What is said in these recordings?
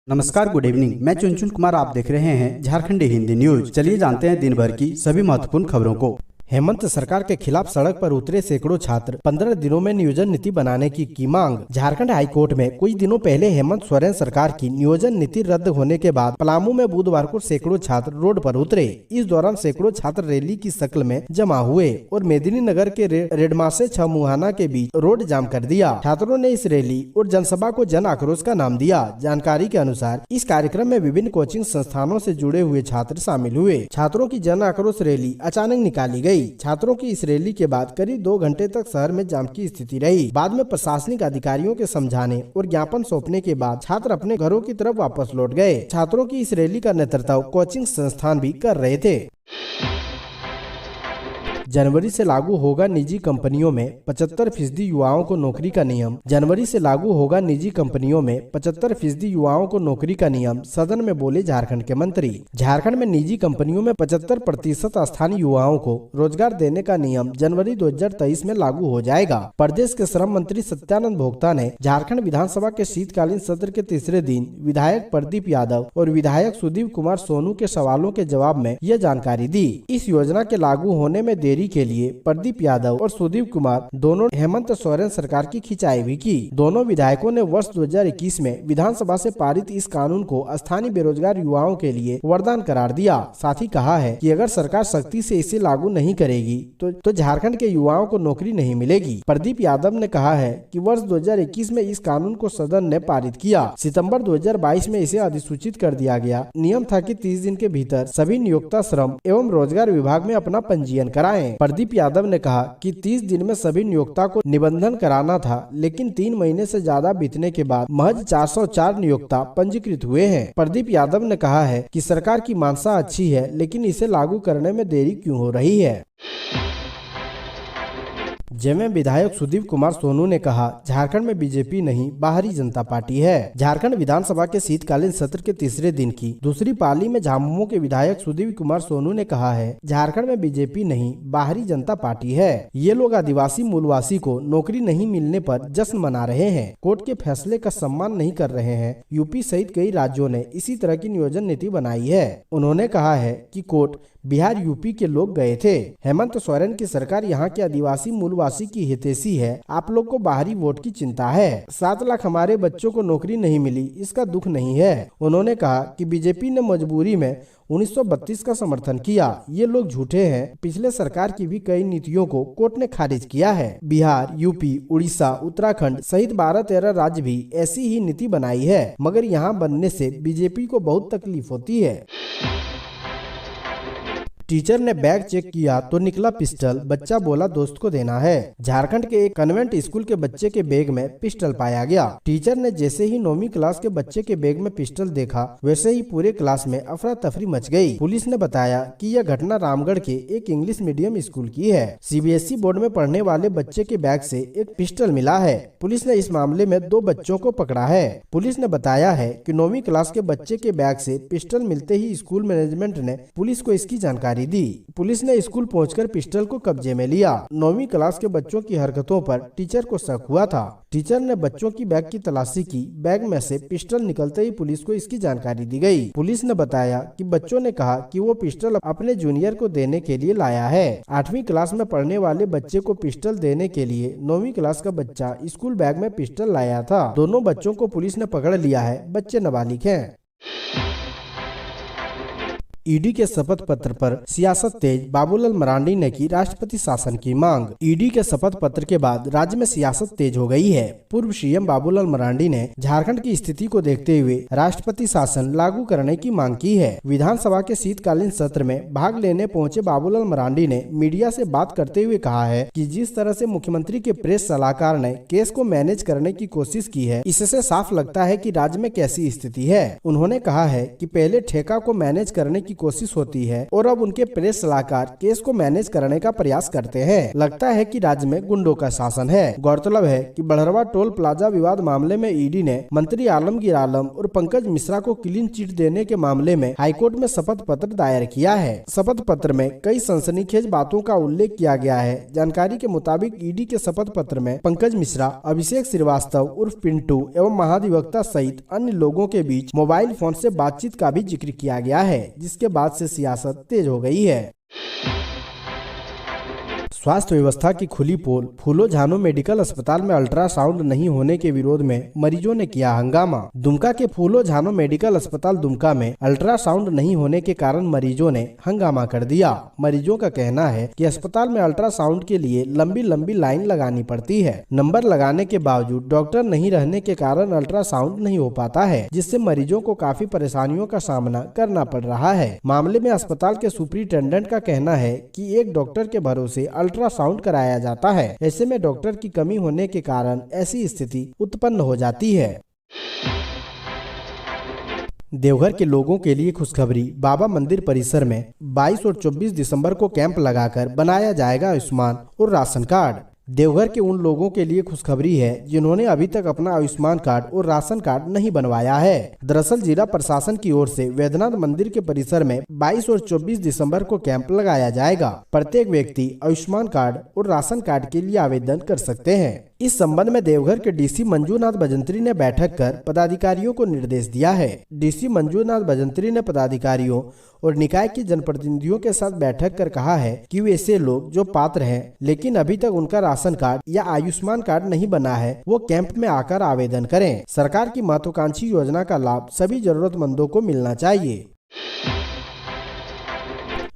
नमस्कार, good evening. मैं चुनचुन कुमार, आप देख रहे हैं झारखंडी हिंदी न्यूज। चलिए जानते हैं दिन भर की सभी महत्वपूर्ण खबरों को। हेमंत सरकार के खिलाफ सड़क पर उतरे सैकड़ों छात्र, 15 दिनों में नियोजन नीति बनाने की मांग। झारखंड हाईकोर्ट में कुछ दिनों पहले हेमंत सोरेन सरकार की नियोजन नीति रद्द होने के बाद पलामू में बुधवार को सैकड़ों छात्र रोड पर उतरे। इस दौरान सैकड़ों छात्र रैली की शक्ल में जमा हुए और मेदिनीनगर के रेडमा से छमुहाना के बीच रोड जाम कर दिया। छात्रों ने इस रैली और जनसभा को जन आक्रोश का नाम दिया। जानकारी के अनुसार इस कार्यक्रम में विभिन्न कोचिंग संस्थानों से जुड़े हुए छात्र शामिल हुए। छात्रों की जन आक्रोश रैली अचानक निकाली गई। छात्रों की इस रैली के बाद करीब 2 घंटे तक शहर में जाम की स्थिति रही। बाद में प्रशासनिक अधिकारियों के समझाने और ज्ञापन सौंपने के बाद छात्र अपने घरों की तरफ वापस लौट गए। छात्रों की इस रैली का नेतृत्व कोचिंग संस्थान भी कर रहे थे। जनवरी से लागू होगा निजी कंपनियों में 75% युवाओं को नौकरी का नियम। जनवरी से लागू होगा निजी कंपनियों में 75% युवाओं को नौकरी का नियम, सदन में बोले झारखंड के मंत्री। झारखंड में निजी कंपनियों में 75% स्थानीय युवाओं को रोजगार देने का नियम जनवरी 2023 में लागू हो जाएगा। प्रदेश के श्रम मंत्री सत्यानंद भोक्ता ने झारखंड विधानसभा के शीतकालीन सत्र के तीसरे दिन विधायक प्रदीप यादव और विधायक सुदीप कुमार सोनू के सवालों के जवाब में यह जानकारी दी। इस योजना के लागू होने में देरी के लिए प्रदीप यादव और सुदीप कुमार दोनों हेमंत सोरेन सरकार की खिंचाई भी की। दोनों विधायकों ने वर्ष 2021 में विधानसभा से पारित इस कानून को स्थानीय बेरोजगार युवाओं के लिए वरदान करार दिया। साथ ही कहा है कि अगर सरकार सख्ती से इसे लागू नहीं करेगी तो झारखंड के युवाओं को नौकरी नहीं मिलेगी। प्रदीप यादव ने कहा है कि वर्ष 2021 में इस कानून को सदन ने पारित किया। सितंबर 2022 में इसे अधिसूचित कर दिया गया। नियम था कि 30 दिन के भीतर सभी नियोक्ता श्रम एवं रोजगार विभाग में अपना पंजीयन कराएं। प्रदीप यादव ने कहा कि 30 दिन में सभी नियोक्ता को निबंधन कराना था, लेकिन 3 महीने से ज्यादा बीतने के बाद महज 404 नियोक्ता पंजीकृत हुए हैं। प्रदीप यादव ने कहा है कि सरकार की मंशा अच्छी है, लेकिन इसे लागू करने में देरी क्यों हो रही है। जैमें विधायक सुदीप कुमार सोनू ने कहा, झारखंड में बीजेपी नहीं बाहरी जनता पार्टी है। झारखंड विधानसभा के शीतकालीन सत्र के तीसरे दिन की दूसरी पाली में झामुमो के विधायक सुदीप कुमार सोनू ने कहा है, झारखंड में बीजेपी नहीं बाहरी जनता पार्टी है। ये लोग आदिवासी मूलवासी को नौकरी नहीं मिलने पर जश्न मना रहे हैं, कोर्ट के फैसले का सम्मान नहीं कर रहे हैं। यूपी सहित कई राज्यों ने इसी तरह की नियोजन नीति बनाई है। उन्होंने कहा है कि कोर्ट बिहार यूपी के लोग गए थे। हेमंत सोरेन की सरकार यहाँ के आदिवासी मूलवासी की हितैषी है। आप लोग को बाहरी वोट की चिंता है। 7 लाख हमारे बच्चों को नौकरी नहीं मिली, इसका दुख नहीं है। उन्होंने कहा कि बीजेपी ने मजबूरी में 1932 का समर्थन किया। ये लोग झूठे हैं। पिछले सरकार की भी कई नीतियों को कोर्ट ने खारिज किया है। बिहार, यूपी, उड़ीसा, उत्तराखंड सहित 12-13 राज्य भी ऐसी ही नीति बनाई है, मगर यहाँ बनने से बीजेपी को बहुत तकलीफ होती है। टीचर ने बैग चेक किया तो निकला पिस्टल, बच्चा बोला दोस्त को देना है। झारखंड के एक कन्वेंट स्कूल के बच्चे के बैग में पिस्टल पाया गया। टीचर ने जैसे ही 9वीं क्लास के बच्चे के बैग में पिस्टल देखा, वैसे ही पूरे क्लास में अफरा तफरी मच गई। पुलिस ने बताया कि यह घटना रामगढ़ के एक इंग्लिश मीडियम स्कूल की है। सीबीएसई बोर्ड में पढ़ने वाले बच्चे के बैग से एक पिस्टल मिला है। पुलिस ने इस मामले में 2 बच्चों को पकड़ा है। पुलिस ने बताया है कि 9वीं क्लास के बच्चे के बैग से पिस्टल मिलते ही स्कूल मैनेजमेंट ने पुलिस को इसकी जानकारी दी। पुलिस ने स्कूल पहुंचकर पिस्टल को कब्जे में लिया। 9वीं क्लास के बच्चों की हरकतों पर टीचर को शक हुआ था। टीचर ने बच्चों की बैग की तलाशी की। बैग में से पिस्टल निकलते ही पुलिस को इसकी जानकारी दी गई। पुलिस ने बताया कि बच्चों ने कहा कि वो पिस्टल अपने जूनियर को देने के लिए लाया है। 8वीं क्लास में पढ़ने वाले बच्चे को पिस्टल देने के लिए 9वीं क्लास का बच्चा स्कूल बैग में पिस्टल लाया था। दोनों बच्चों को पुलिस ने पकड़ लिया है। बच्चे नाबालिग हैं। ईडी के शपथ पत्र पर सियासत तेज, बाबूलाल मरांडी ने की राष्ट्रपति शासन की मांग। ईडी के शपथ पत्र के बाद राज्य में सियासत तेज हो गई है। पूर्व सीएम बाबूलाल मरांडी ने झारखंड की स्थिति को देखते हुए राष्ट्रपति शासन लागू करने की मांग की है। विधानसभा के शीतकालीन सत्र में भाग लेने पहुंचे बाबूलाल मरांडी ने मीडिया से बात करते हुए कहा है कि जिस तरह से मुख्यमंत्री के प्रेस सलाहकार ने केस को मैनेज करने की कोशिश की है, इससे साफ लगता है कि राज्य में कैसी स्थिति है। उन्होंने कहा है कि पहले ठेका को मैनेज करने की कोशिश होती है और अब उनके प्रेस सलाहकार केस को मैनेज करने का प्रयास करते हैं। लगता है कि राज्य में गुंडों का शासन है। गौरतलब है कि बड़हरवा टोल प्लाजा विवाद मामले में ईडी ने मंत्री आलमगीर आलम और पंकज मिश्रा को क्लीन चिट देने के मामले में हाईकोर्ट में शपथ पत्र दायर किया है। शपथ पत्र में कई सनसनीखेज बातों का उल्लेख किया गया है। जानकारी के मुताबिक ईडी के शपथ पत्र में पंकज मिश्रा, अभिषेक श्रीवास्तव उर्फ पिंटू एवं महाधिवक्ता सहित अन्य लोगों के बीच मोबाइल फोन से बातचीत का भी जिक्र किया गया है, जिसके बाद से सियासत तेज हो गई है। स्वास्थ्य व्यवस्था की खुली पोल। फूलो झानो मेडिकल अस्पताल में अल्ट्रासाउंड नहीं होने के विरोध में मरीजों ने किया हंगामा। दुमका के फूलो झानो मेडिकल अस्पताल दुमका में अल्ट्रासाउंड नहीं होने के कारण मरीजों ने हंगामा कर दिया। मरीजों का कहना है कि अस्पताल में अल्ट्रासाउंड के लिए लंबी लंबी लाइन लगानी पड़ती है। नंबर लगाने के बावजूद डॉक्टर नहीं रहने के कारण अल्ट्रासाउंड नहीं हो पाता है, जिससे मरीजों को काफी परेशानियों का सामना करना पड़ रहा है। मामले में अस्पताल के सुपरिटेंडेंट का कहना है कि एक डॉक्टर के भरोसे अल्ट्रासाउंड कराया जाता है। ऐसे में डॉक्टर की कमी होने के कारण ऐसी स्थिति उत्पन्न हो जाती है। देवघर के लोगों के लिए खुशखबरी। बाबा मंदिर परिसर में 22 और 24 दिसंबर को कैंप लगाकर बनाया जाएगा आयुष्मान और राशन कार्ड। देवघर के उन लोगों के लिए खुशखबरी है जिन्होंने अभी तक अपना आयुष्मान कार्ड और राशन कार्ड नहीं बनवाया है। दरअसल जिला प्रशासन की ओर से वैद्यनाथ मंदिर के परिसर में 22 और 24 दिसंबर को कैंप लगाया जाएगा। प्रत्येक व्यक्ति आयुष्मान कार्ड और राशन कार्ड के लिए आवेदन कर सकते हैं। इस संबंध में देवघर के डीसी मंजूनाथ भजंत्री ने बैठक कर पदाधिकारियों को निर्देश दिया है। डीसी मंजूनाथ भजंत्री ने पदाधिकारियों और निकाय के जनप्रतिनिधियों के साथ बैठक कर कहा है कि वे ऐसे लोग जो पात्र हैं लेकिन अभी तक उनका राशन कार्ड या आयुष्मान कार्ड नहीं बना है, वो कैंप में आकर आवेदन करें। सरकार की महत्वाकांक्षी योजना का लाभ सभी जरूरतमंदों को मिलना चाहिए।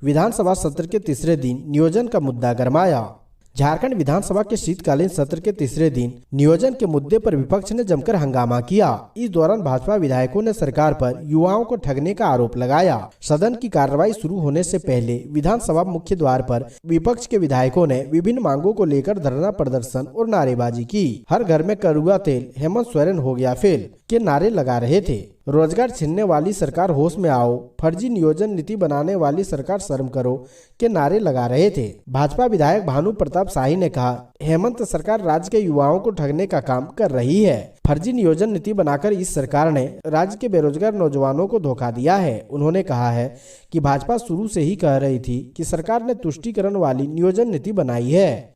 विधानसभा सत्र के तीसरे दिन नियोजन का मुद्दा गरमाया। झारखंड विधानसभा के शीतकालीन सत्र के तीसरे दिन नियोजन के मुद्दे पर विपक्ष ने जमकर हंगामा किया। इस दौरान भाजपा विधायकों ने सरकार पर युवाओं को ठगने का आरोप लगाया। सदन की कार्रवाई शुरू होने से पहले विधानसभा मुख्य द्वार पर विपक्ष के विधायकों ने विभिन्न मांगों को लेकर धरना प्रदर्शन और नारेबाजी की। हर घर में कड़ुआ तेल, हेमंत सोरेन हो गया फेल के नारे लगा रहे थे। रोजगार छीनने वाली सरकार होश में आओ, फर्जी नियोजन नीति बनाने वाली सरकार शर्म करो के नारे लगा रहे थे। भाजपा विधायक भानु प्रताप शाही ने कहा, हेमंत सरकार राज्य के युवाओं को ठगने का काम कर रही है। फर्जी नियोजन नीति बनाकर इस सरकार ने राज्य के बेरोजगार नौजवानों को धोखा दिया है। उन्होंने कहा है कि भाजपा शुरू से ही कह रही थी कि सरकार ने तुष्टीकरण वाली नियोजन नीति बनाई है।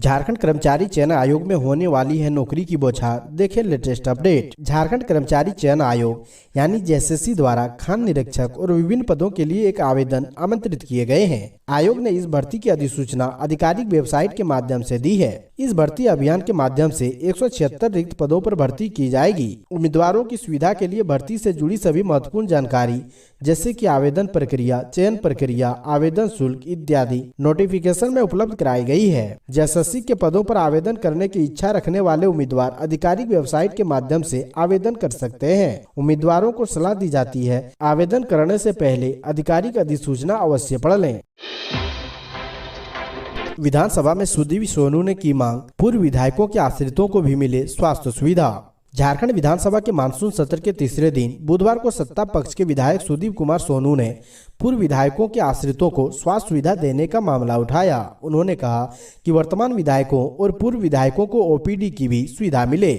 झारखंड कर्मचारी चयन आयोग में होने वाली है नौकरी की बौछार। देखें लेटेस्ट अपडेट। झारखंड कर्मचारी चयन आयोग यानी जेएसएससी द्वारा खान निरीक्षक और विभिन्न पदों के लिए एक आवेदन आमंत्रित किए गए हैं। आयोग ने इस भर्ती की अधिसूचना आधिकारिक वेबसाइट के माध्यम से दी है। इस भर्ती अभियान के माध्यम से 176 रिक्त पदों पर भर्ती की जाएगी। उम्मीदवारों की सुविधा के लिए भर्ती से जुड़ी सभी महत्वपूर्ण जानकारी जैसे कि आवेदन प्रक्रिया, चयन प्रक्रिया, आवेदन शुल्क इत्यादि नोटिफिकेशन में उपलब्ध कराई गई है। जेएसएससी के पदों पर आवेदन करने की इच्छा रखने वाले उम्मीदवार आधिकारिक वेबसाइट के माध्यम से आवेदन कर सकते हैं। उम्मीदवारों को सलाह दी जाती है आवेदन करने से पहले आधिकारिक अधिसूचना अवश्य पढ़ लें। विधानसभा में सुदीप सोनू ने की मांग, पूर्व विधायकों के आश्रितों को भी मिले स्वास्थ्य सुविधा। झारखंड विधानसभा के मानसून सत्र के तीसरे दिन बुधवार को सत्ता पक्ष के विधायक सुदीप कुमार सोनू ने पूर्व विधायकों के आश्रितों को स्वास्थ्य सुविधा देने का मामला उठाया। उन्होंने कहा कि वर्तमान विधायकों और पूर्व विधायकों को ओपीडी की भी सुविधा मिले,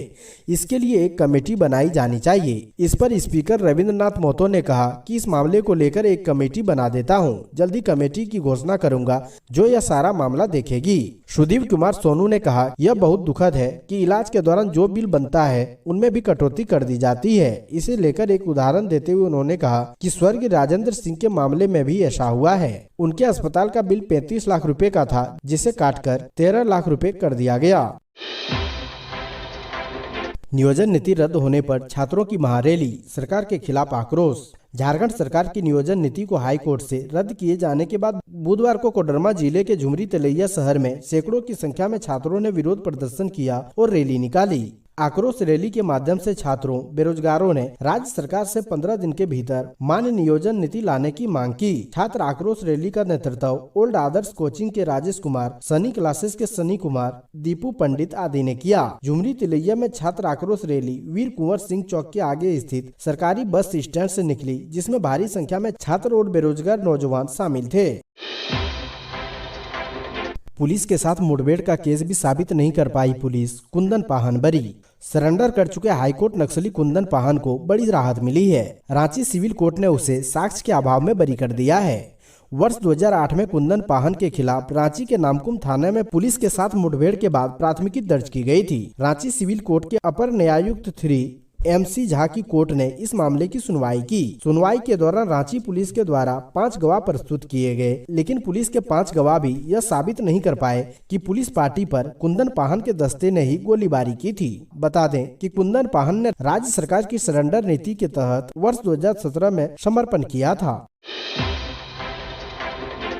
इसके लिए एक कमेटी बनाई जानी चाहिए। इस पर स्पीकर रविंद्रनाथ महतो ने कहा कि इस मामले को लेकर एक कमेटी बना देता हूं, जल्दी कमेटी की घोषणा करूंगा जो यह सारा मामला देखेगी। सुदीप कुमार सोनू ने कहा, यह बहुत दुखद है कि इलाज के दौरान जो बिल बनता है उनमें भी कटौती कर दी जाती है। इसे लेकर एक उदाहरण देते हुए उन्होंने कहा कि स्वर्गीय राजेंद्र सिंह के मामले में भी ऐसा हुआ है। उनके अस्पताल का बिल 35 लाख रुपए का था, जिसे काटकर 13 लाख रुपए कर दिया गया। नियोजन नीति रद्द होने पर छात्रों की महारैली, सरकार के खिलाफ आक्रोश। झारखंड सरकार की नियोजन नीति को हाई कोर्ट से रद्द किए जाने के बाद बुधवार को कोडरमा जिले के झुमरी तलैया शहर में सैकड़ों की संख्या में छात्रों ने विरोध प्रदर्शन किया और रैली निकाली। आक्रोश रैली के माध्यम से छात्रों बेरोजगारों ने राज्य सरकार से 15 दिन के भीतर मान्य नियोजन नीति लाने की मांग की। छात्र आक्रोश रैली का नेतृत्व ओल्ड आदर्श कोचिंग के राजेश कुमार, सनी क्लासेस के सनी कुमार, दीपू पंडित आदि ने किया। झुमरी तिलैया में छात्र आक्रोश रैली वीर कुंवर सिंह चौक के आगे स्थित सरकारी बस स्टैंड से निकली, जिसमें भारी संख्या में छात्र और बेरोजगार नौजवान शामिल थे। पुलिस के साथ मुठभेड़ का केस भी साबित नहीं कर पाई पुलिस, कुंदन पाहन बरी। सरेंडर कर चुके हाईकोर्ट नक्सली कुंदन पाहन को बड़ी राहत मिली है। रांची सिविल कोर्ट ने उसे साक्ष्य के अभाव में बरी कर दिया है। वर्ष 2008 में कुंदन पाहन के खिलाफ रांची के नामकुम थाने में पुलिस के साथ मुठभेड़ के बाद प्राथमिकी दर्ज की गई थी। रांची सिविल कोर्ट के अपर न्यायायुक्त 3 MC झा की कोर्ट ने इस मामले की सुनवाई की। सुनवाई के दौरान रांची पुलिस के द्वारा 5 गवाह प्रस्तुत किए गए, लेकिन पुलिस के 5 गवाह भी यह साबित नहीं कर पाए कि पुलिस पार्टी पर कुंदन पाहन के दस्ते ने ही गोलीबारी की थी। बता दें कि कुंदन पाहन ने राज्य सरकार की सरेंडर नीति के तहत वर्ष 2017 में समर्पण किया था।